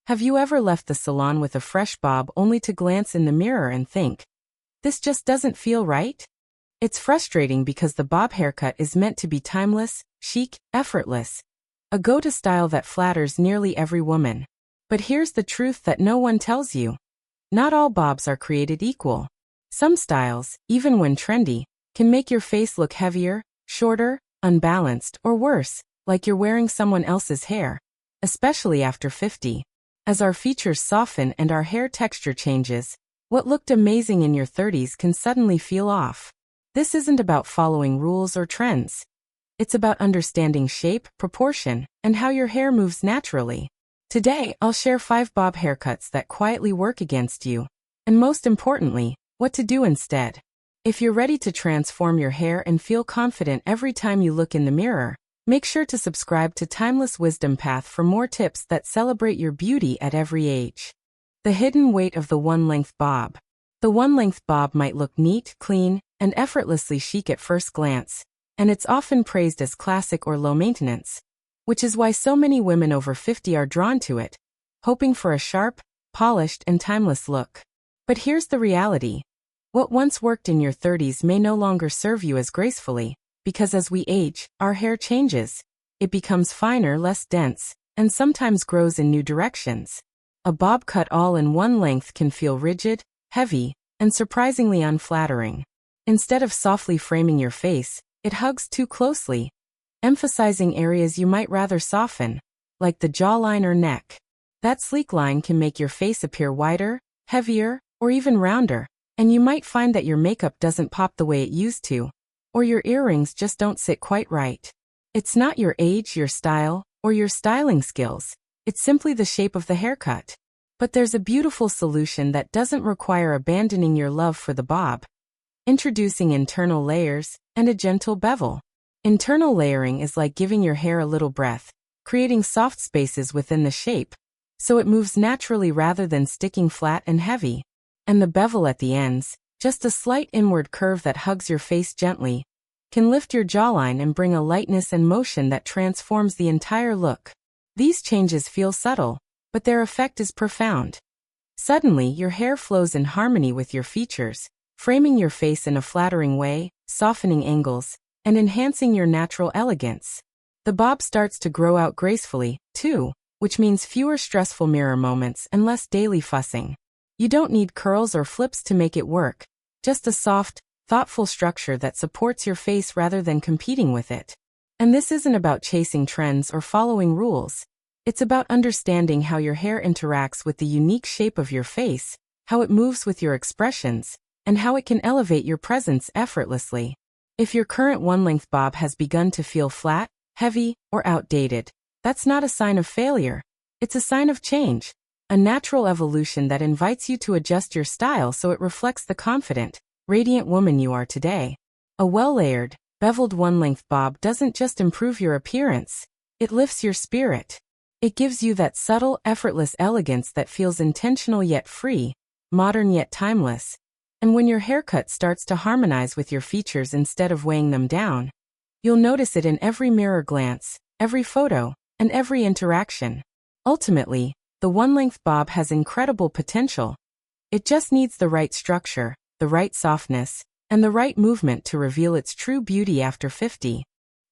Have you ever left the salon with a fresh bob only to glance in the mirror and think, this just doesn't feel right? It's frustrating because the bob haircut is meant to be timeless, chic, effortless, a go-to style that flatters nearly every woman. But here's the truth that no one tells you. Not all bobs are created equal. Some styles, even when trendy, can make your face look heavier, shorter, unbalanced, or worse, like you're wearing someone else's hair, especially after 50. As our features soften and our hair texture changes, what looked amazing in your 30s can suddenly feel off. This isn't about following rules or trends. It's about understanding shape, proportion, and how your hair moves naturally. Today, I'll share 5 bob haircuts that quietly work against you, and most importantly, what to do instead. If you're ready to transform your hair and feel confident every time you look in the mirror, make sure to subscribe to Timeless Wisdom Path for more tips that celebrate your beauty at every age. The hidden weight of the one-length bob. The one-length bob might look neat, clean, and effortlessly chic at first glance, and it's often praised as classic or low maintenance, which is why so many women over 50 are drawn to it, hoping for a sharp, polished, and timeless look. But here's the reality. What once worked in your 30s may no longer serve you as gracefully, because as we age, our hair changes. It becomes finer, less dense, and sometimes grows in new directions. A bob cut all in one length can feel rigid, heavy, and surprisingly unflattering. Instead of softly framing your face, it hugs too closely, emphasizing areas you might rather soften, like the jawline or neck. That sleek line can make your face appear wider, heavier, or even rounder, and you might find that your makeup doesn't pop the way it used to, or your earrings just don't sit quite right. It's not your age, your style, or your styling skills. It's simply the shape of the haircut. But there's a beautiful solution that doesn't require abandoning your love for the bob. Introducing internal layers and a gentle bevel. Internal layering is like giving your hair a little breath, creating soft spaces within the shape, so it moves naturally rather than sticking flat and heavy. And the bevel at the ends, just a slight inward curve that hugs your face gently, can lift your jawline and bring a lightness and motion that transforms the entire look. These changes feel subtle, but their effect is profound. Suddenly, your hair flows in harmony with your features, framing your face in a flattering way, softening angles, and enhancing your natural elegance. The bob starts to grow out gracefully, too, which means fewer stressful mirror moments and less daily fussing. You don't need curls or flips to make it work, just a soft, thoughtful structure that supports your face rather than competing with it. And this isn't about chasing trends or following rules. It's about understanding how your hair interacts with the unique shape of your face, how it moves with your expressions, and how it can elevate your presence effortlessly. If your current one-length bob has begun to feel flat, heavy, or outdated, that's not a sign of failure. It's a sign of change, a natural evolution that invites you to adjust your style so it reflects the confident, radiant woman you are today. A well-layered, beveled one-length bob doesn't just improve your appearance, it lifts your spirit. It gives you that subtle, effortless elegance that feels intentional yet free, modern yet timeless. And when your haircut starts to harmonize with your features instead of weighing them down, you'll notice it in every mirror glance, every photo, and every interaction. Ultimately, the one-length bob has incredible potential. It just needs the right structure, the right softness, and the right movement to reveal its true beauty after 50.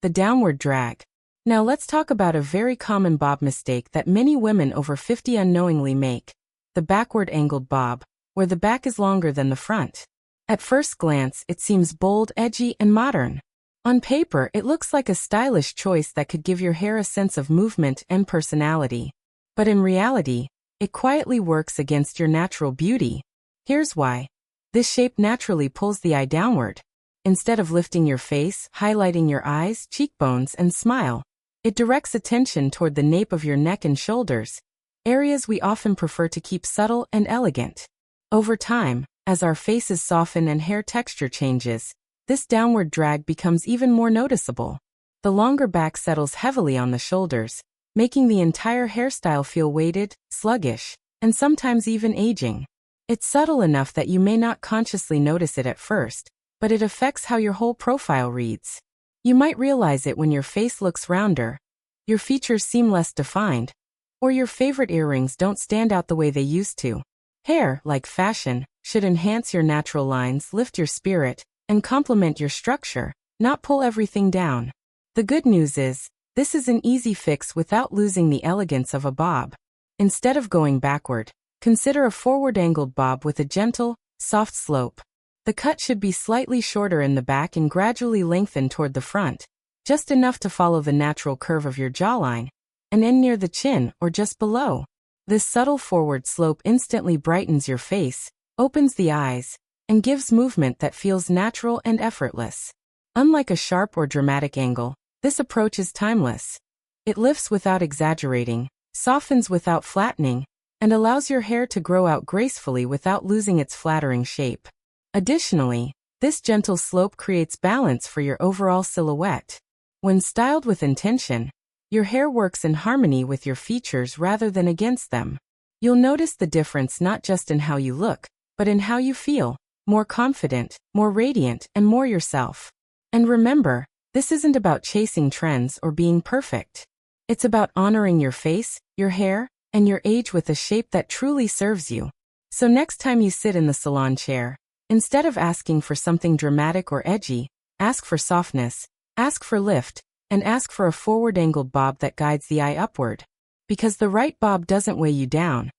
The downward drag. Now let's talk about a very common bob mistake that many women over 50 unknowingly make. The backward angled bob, where the back is longer than the front. At first glance, it seems bold, edgy, and modern. On paper, it looks like a stylish choice that could give your hair a sense of movement and personality. But in reality, it quietly works against your natural beauty. Here's why. This shape naturally pulls the eye downward. Instead of lifting your face, highlighting your eyes, cheekbones, and smile, it directs attention toward the nape of your neck and shoulders, areas we often prefer to keep subtle and elegant. Over time, as our faces soften and hair texture changes, this downward drag becomes even more noticeable. The longer back settles heavily on the shoulders, making the entire hairstyle feel weighted, sluggish, and sometimes even aging. It's subtle enough that you may not consciously notice it at first, but it affects how your whole profile reads. You might realize it when your face looks rounder, your features seem less defined, or your favorite earrings don't stand out the way they used to. Hair, like fashion, should enhance your natural lines, lift your spirit, and complement your structure, not pull everything down. The good news is, this is an easy fix without losing the elegance of a bob. Instead of going backward, consider a forward-angled bob with a gentle, soft slope. The cut should be slightly shorter in the back and gradually lengthen toward the front, just enough to follow the natural curve of your jawline, and end near the chin or just below. This subtle forward slope instantly brightens your face, opens the eyes, and gives movement that feels natural and effortless. Unlike a sharp or dramatic angle, this approach is timeless. It lifts without exaggerating, softens without flattening, and allows your hair to grow out gracefully without losing its flattering shape. Additionally, this gentle slope creates balance for your overall silhouette. When styled with intention, your hair works in harmony with your features rather than against them. You'll notice the difference not just in how you look, but in how you feel, more confident, more radiant, and more yourself. And remember, this isn't about chasing trends or being perfect. It's about honoring your face, your hair, and your age with a shape that truly serves you. So next time you sit in the salon chair, instead of asking for something dramatic or edgy, ask for softness, ask for lift, and ask for a forward-angled bob that guides the eye upward. Because the right bob doesn't weigh you down.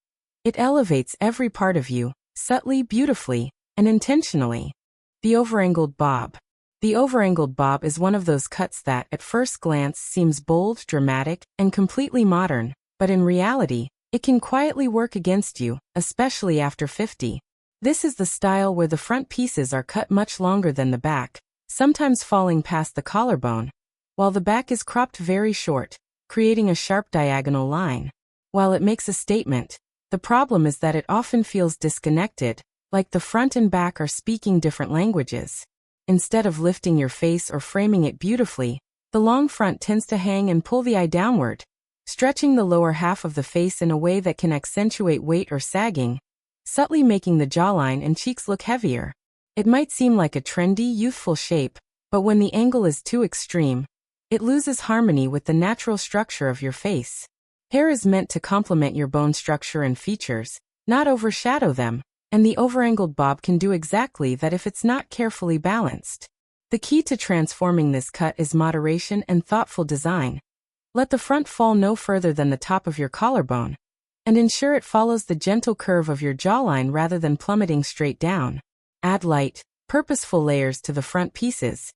It elevates every part of you, subtly, beautifully, and intentionally. The overangled bob. The overangled bob is one of those cuts that, at first glance, seems bold, dramatic, and completely modern, but in reality, it can quietly work against you, especially after 50. This is the style where the front pieces are cut much longer than the back, sometimes falling past the collarbone, while the back is cropped very short, creating a sharp diagonal line. While it makes a statement, the problem is that it often feels disconnected, like the front and back are speaking different languages. Instead of lifting your face or framing it beautifully, the long front tends to hang and pull the eye downward, stretching the lower half of the face in a way that can accentuate weight or sagging, subtly making the jawline and cheeks look heavier. It might seem like a trendy, youthful shape, but when the angle is too extreme, it loses harmony with the natural structure of your face. Hair is meant to complement your bone structure and features, not overshadow them, and the overangled bob can do exactly that if it's not carefully balanced. The key to transforming this cut is moderation and thoughtful design. Let the front fall no further than the top of your collarbone, and ensure it follows the gentle curve of your jawline rather than plummeting straight down. Add light, purposeful layers to the front pieces.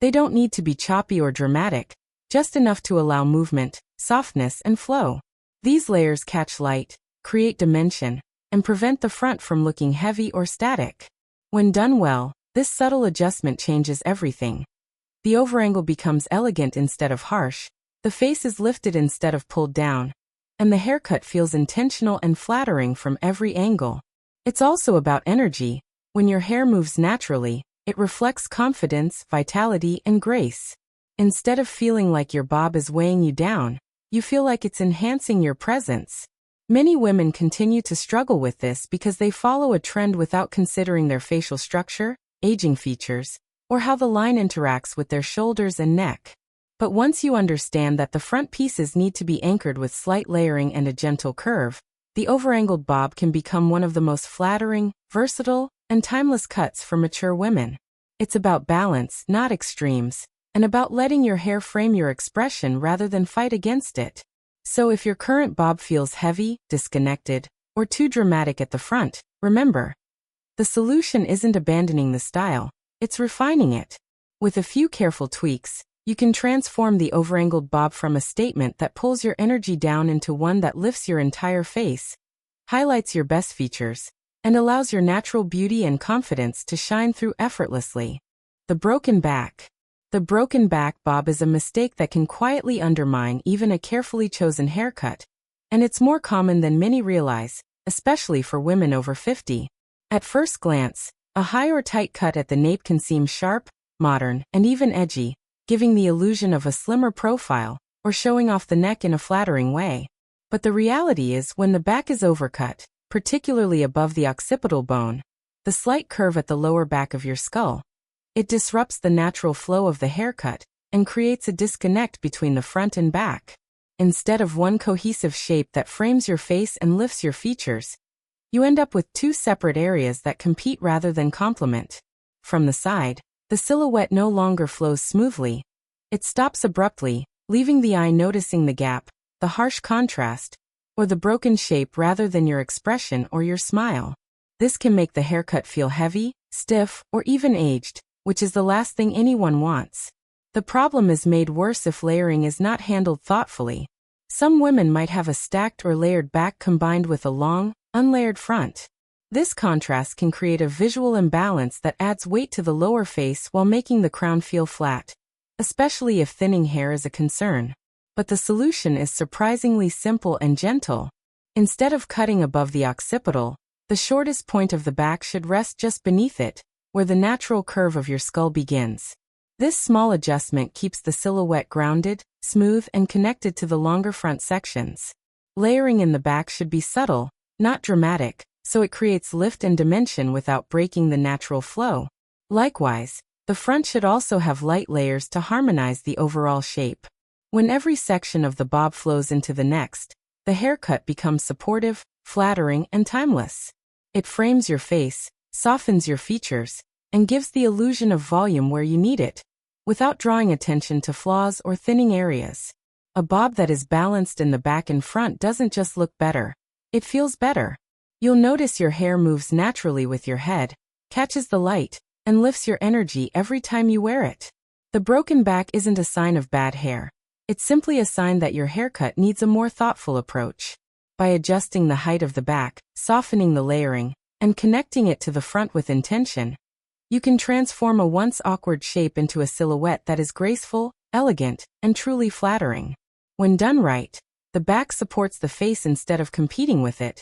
They don't need to be choppy or dramatic, just enough to allow movement, softness, and flow. These layers catch light, create dimension, and prevent the front from looking heavy or static. When done well, this subtle adjustment changes everything. The overangle becomes elegant instead of harsh, the face is lifted instead of pulled down, and the haircut feels intentional and flattering from every angle. It's also about energy. When your hair moves naturally, it reflects confidence, vitality, and grace. Instead of feeling like your bob is weighing you down, you feel like it's enhancing your presence. Many women continue to struggle with this because they follow a trend without considering their facial structure, aging features, or how the line interacts with their shoulders and neck. But once you understand that the front pieces need to be anchored with slight layering and a gentle curve, the overangled bob can become one of the most flattering, versatile, and timeless cuts for mature women. It's about balance, not extremes, and about letting your hair frame your expression rather than fight against it. So if your current bob feels heavy, disconnected, or too dramatic at the front, remember, the solution isn't abandoning the style, it's refining it. With a few careful tweaks, you can transform the overangled bob from a statement that pulls your energy down into one that lifts your entire face, highlights your best features, and allows your natural beauty and confidence to shine through effortlessly. The broken back. The broken back bob is a mistake that can quietly undermine even a carefully chosen haircut, and it's more common than many realize, especially for women over 50. At first glance, a high or tight cut at the nape can seem sharp, modern, and even edgy, giving the illusion of a slimmer profile, or showing off the neck in a flattering way. But the reality is when the back is overcut, particularly above the occipital bone, the slight curve at the lower back of your skull, it disrupts the natural flow of the haircut and creates a disconnect between the front and back. Instead of one cohesive shape that frames your face and lifts your features, you end up with two separate areas that compete rather than complement. From the side, the silhouette no longer flows smoothly. It stops abruptly, leaving the eye noticing the gap, the harsh contrast, or the broken shape rather than your expression or your smile. This can make the haircut feel heavy, stiff, or even aged, which is the last thing anyone wants. The problem is made worse if layering is not handled thoughtfully. Some women might have a stacked or layered back combined with a long, unlayered front. This contrast can create a visual imbalance that adds weight to the lower face while making the crown feel flat, especially if thinning hair is a concern. But the solution is surprisingly simple and gentle. Instead of cutting above the occipital, the shortest point of the back should rest just beneath it, where the natural curve of your skull begins. This small adjustment keeps the silhouette grounded, smooth, and connected to the longer front sections. Layering in the back should be subtle, not dramatic, so it creates lift and dimension without breaking the natural flow. Likewise, the front should also have light layers to harmonize the overall shape. When every section of the bob flows into the next, the haircut becomes supportive, flattering, and timeless. It frames your face, softens your features, and gives the illusion of volume where you need it, without drawing attention to flaws or thinning areas. A bob that is balanced in the back and front doesn't just look better, it feels better. You'll notice your hair moves naturally with your head, catches the light, and lifts your energy every time you wear it. The broken back isn't a sign of bad hair. It's simply a sign that your haircut needs a more thoughtful approach. By adjusting the height of the back, softening the layering, and connecting it to the front with intention, you can transform a once awkward shape into a silhouette that is graceful, elegant, and truly flattering. When done right, the back supports the face instead of competing with it,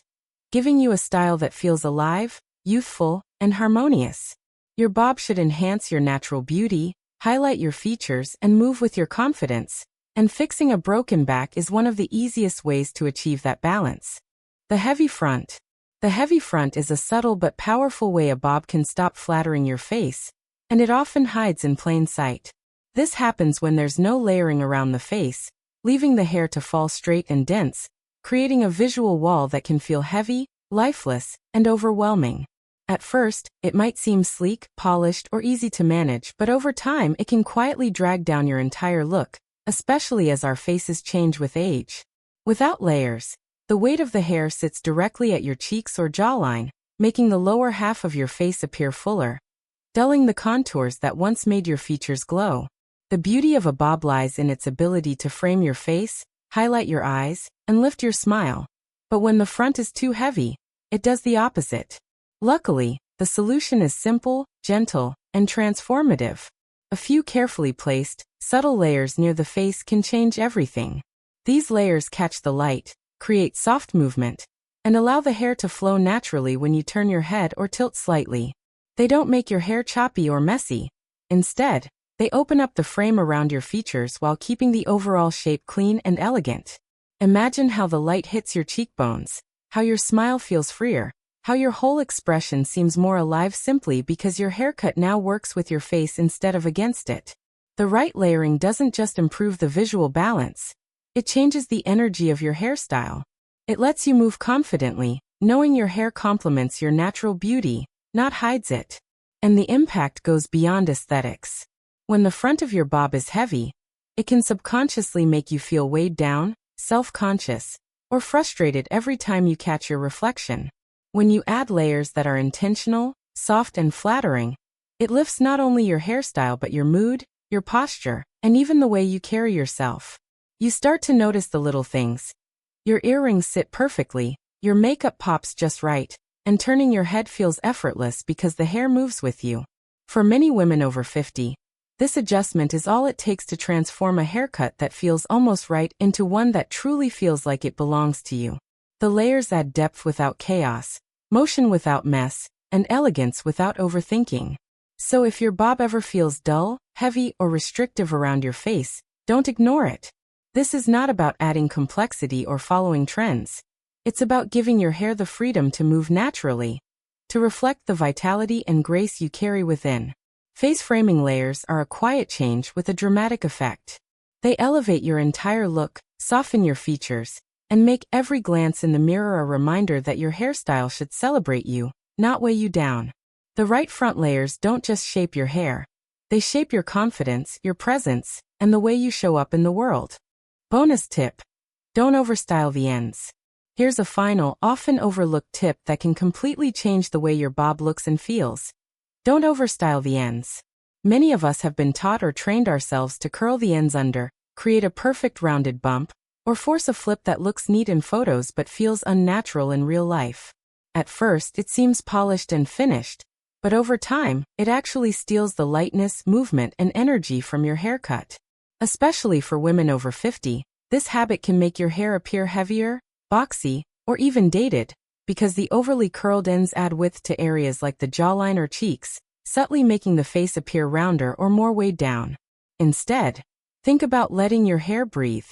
giving you a style that feels alive, youthful, and harmonious. Your bob should enhance your natural beauty, highlight your features, and move with your confidence. And fixing a broken back is one of the easiest ways to achieve that balance. The heavy front. The heavy front is a subtle but powerful way a bob can stop flattering your face, and it often hides in plain sight. This happens when there's no layering around the face, leaving the hair to fall straight and dense, creating a visual wall that can feel heavy, lifeless, and overwhelming. At first, it might seem sleek, polished, or easy to manage, but over time it can quietly drag down your entire look, especially as our faces change with age. Without layers, the weight of the hair sits directly at your cheeks or jawline, making the lower half of your face appear fuller, dulling the contours that once made your features glow. The beauty of a bob lies in its ability to frame your face, highlight your eyes, and lift your smile. But when the front is too heavy, it does the opposite. Luckily, the solution is simple, gentle, and transformative. A few carefully placed, subtle layers near the face can change everything. These layers catch the light, create soft movement, and allow the hair to flow naturally when you turn your head or tilt slightly. They don't make your hair choppy or messy. Instead, they open up the frame around your features while keeping the overall shape clean and elegant. Imagine how the light hits your cheekbones, how your smile feels freer, how your whole expression seems more alive simply because your haircut now works with your face instead of against it. The right layering doesn't just improve the visual balance, it changes the energy of your hairstyle. It lets you move confidently, knowing your hair complements your natural beauty, not hides it. And the impact goes beyond aesthetics. When the front of your bob is heavy, it can subconsciously make you feel weighed down, self-conscious, or frustrated every time you catch your reflection. When you add layers that are intentional, soft, and flattering, it lifts not only your hairstyle but your mood, your posture, and even the way you carry yourself. You start to notice the little things. Your earrings sit perfectly, your makeup pops just right, and turning your head feels effortless because the hair moves with you. For many women over 50, this adjustment is all it takes to transform a haircut that feels almost right into one that truly feels like it belongs to you. The layers add depth without chaos, motion without mess, and elegance without overthinking. So if your bob ever feels dull, heavy, or restrictive around your face, don't ignore it. This is not about adding complexity or following trends. It's about giving your hair the freedom to move naturally, to reflect the vitality and grace you carry within. Face framing layers are a quiet change with a dramatic effect. They elevate your entire look, soften your features, and make every glance in the mirror a reminder that your hairstyle should celebrate you, not weigh you down. The right front layers don't just shape your hair. They shape your confidence, your presence, and the way you show up in the world. Bonus tip: don't overstyle the ends. Here's a final, often overlooked tip that can completely change the way your bob looks and feels. Don't overstyle the ends. Many of us have been taught or trained ourselves to curl the ends under, create a perfect rounded bump, or force a flip that looks neat in photos but feels unnatural in real life. At first, it seems polished and finished, but over time, it actually steals the lightness, movement, and energy from your haircut. Especially for women over 50, this habit can make your hair appear heavier, boxy, or even dated, because the overly curled ends add width to areas like the jawline or cheeks, subtly making the face appear rounder or more weighed down. Instead, think about letting your hair breathe.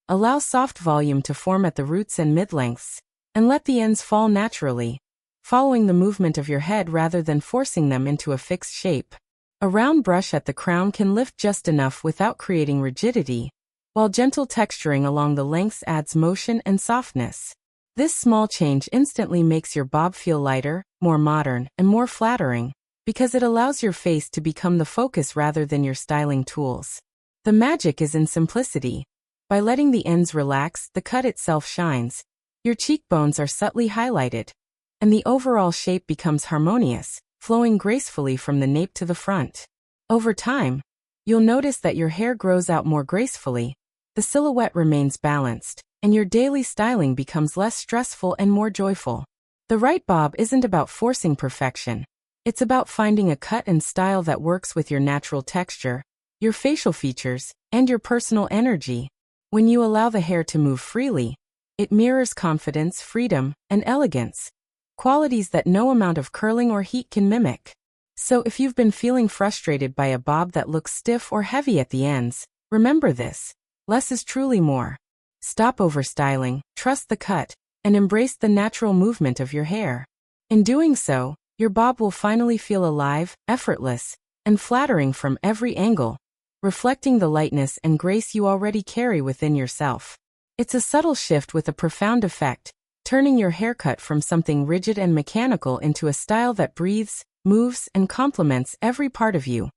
Allow soft volume to form at the roots and mid-lengths, and let the ends fall naturally, following the movement of your head rather than forcing them into a fixed shape. A round brush at the crown can lift just enough without creating rigidity, while gentle texturing along the lengths adds motion and softness. This small change instantly makes your bob feel lighter, more modern, and more flattering, because it allows your face to become the focus rather than your styling tools. The magic is in simplicity. By letting the ends relax, the cut itself shines, your cheekbones are subtly highlighted, and the overall shape becomes harmonious, flowing gracefully from the nape to the front. Over time, you'll notice that your hair grows out more gracefully, the silhouette remains balanced, and your daily styling becomes less stressful and more joyful. The right bob isn't about forcing perfection. It's about finding a cut and style that works with your natural texture, your facial features, and your personal energy. When you allow the hair to move freely, it mirrors confidence, freedom, and elegance, qualities that no amount of curling or heat can mimic. So if you've been feeling frustrated by a bob that looks stiff or heavy at the ends, remember this: less is truly more. Stop overstyling, trust the cut, and embrace the natural movement of your hair. In doing so, your bob will finally feel alive, effortless, and flattering from every angle, reflecting the lightness and grace you already carry within yourself. It's a subtle shift with a profound effect, turning your haircut from something rigid and mechanical into a style that breathes, moves, and complements every part of you,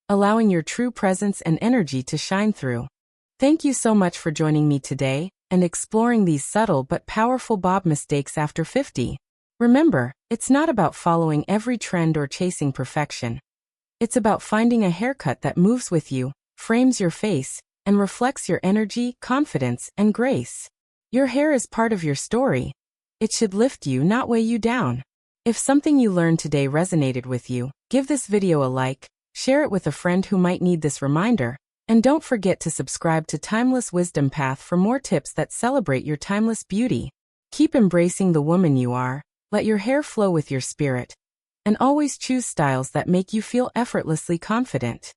allowing your true presence and energy to shine through. Thank you so much for joining me today and exploring these subtle but powerful bob mistakes after 50. Remember, it's not about following every trend or chasing perfection. It's about finding a haircut that moves with you, frames your face, and reflects your energy, confidence, and grace. Your hair is part of your story. It should lift you, not weigh you down. If something you learned today resonated with you, give this video a like, share it with a friend who might need this reminder, and don't forget to subscribe to Timeless Wisdom Path for more tips that celebrate your timeless beauty. Keep embracing the woman you are, let your hair flow with your spirit, and always choose styles that make you feel effortlessly confident.